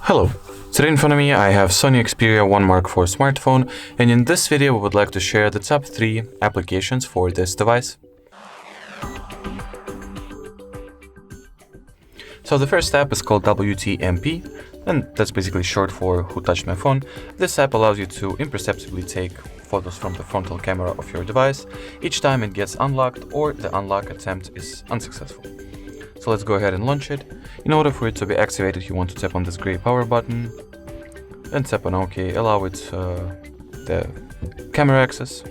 Hello, today in front of me I have Sony Xperia 1 Mark IV smartphone, and in this video we would like to share the top 3 applications for this device. So the first app is called WTMP, and that's basically short for Who Touched My Phone. This app allows you to imperceptibly take photos from the frontal camera of your device each time it gets unlocked or the unlock attempt is unsuccessful. So let's go ahead and launch it. In order for it to be activated, you want to tap on this gray power button, then tap on OK, allow it the camera access.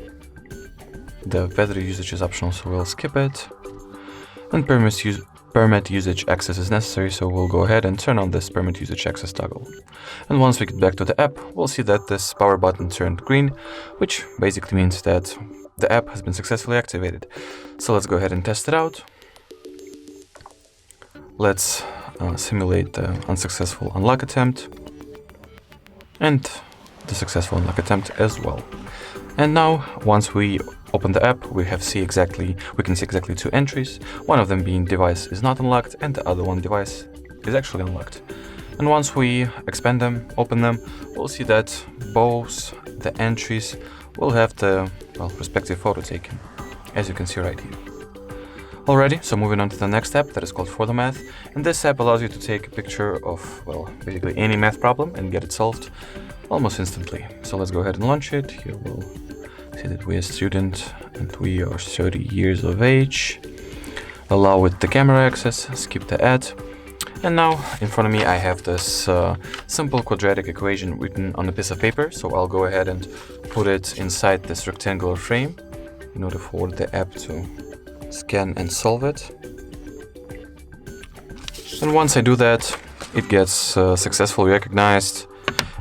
The battery usage is optional, so we'll skip it. And permit usage access is necessary, so we'll go ahead and turn on this permit usage access toggle. And once we get back to the app, we'll see that this power button turned green, which basically means that the app has been successfully activated. So let's go ahead and test it out. Let's simulate the unsuccessful unlock attempt and the successful unlock attempt as well. And now, once we open the app, we can see exactly 2 entries. One of them being device is not unlocked, and the other one device is actually unlocked. And once we expand them, open them, we'll see that both the entries will have the respective photo taken, as you can see right here. Alrighty, so moving on to the next app that is called For the Math, and this app allows you to take a picture of, basically any math problem and get it solved almost instantly. So let's go ahead and launch it. Here we'll see that we're a student and we are 30 years of age. Allow with the camera access, skip the ad. And now in front of me I have this simple quadratic equation written on a piece of paper, so I'll go ahead and put it inside this rectangular frame in order for the app to scan and solve it. And once I do that, it gets successfully recognized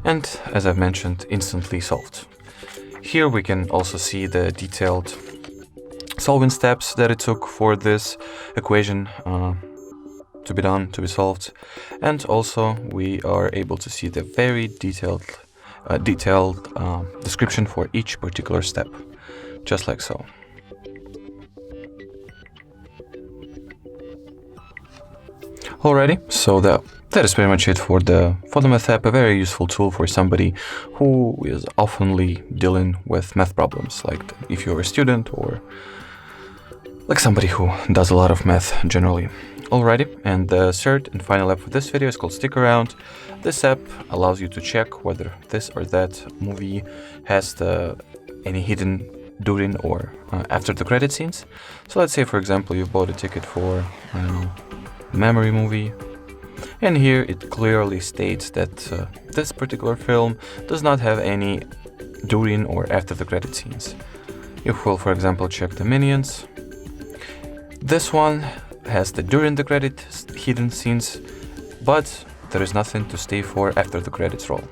and, as I've mentioned, instantly solved. Here we can also see the detailed solving steps that it took for this equation to be solved, and also we are able to see the very detailed description for each particular step, just like so. Alrighty, so that is pretty much it for the math app, a very useful tool for somebody who is oftenly dealing with math problems, like if you're a student or like somebody who does a lot of math generally. Alrighty, and the third and final app for this video is called Stick Around. This app allows you to check whether this or that movie has any hidden during or after the credit scenes. So let's say, for example, you bought a ticket for, I don't know, memory movie, and here it clearly states that this particular film does not have any during or after the credit scenes. If we'll, for example, check the Minions, this one has the during the credit hidden scenes, but there is nothing to stay for after the credits roll.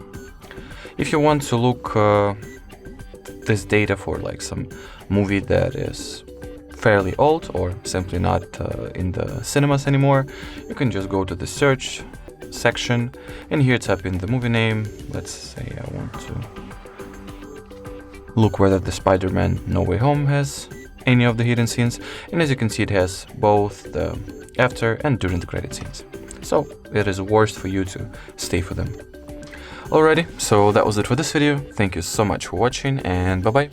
If you want to look this data for like some movie that is fairly old or simply not in the cinemas anymore, you can just go to the search section and here type in the movie name. Let's say I want to look whether the Spider-Man No Way Home has any of the hidden scenes, and as you can see it has both the after and during the credit scenes, so it is worth for you to stay for them. Alrighty, so that was it for this video. Thank you so much for watching, and bye bye.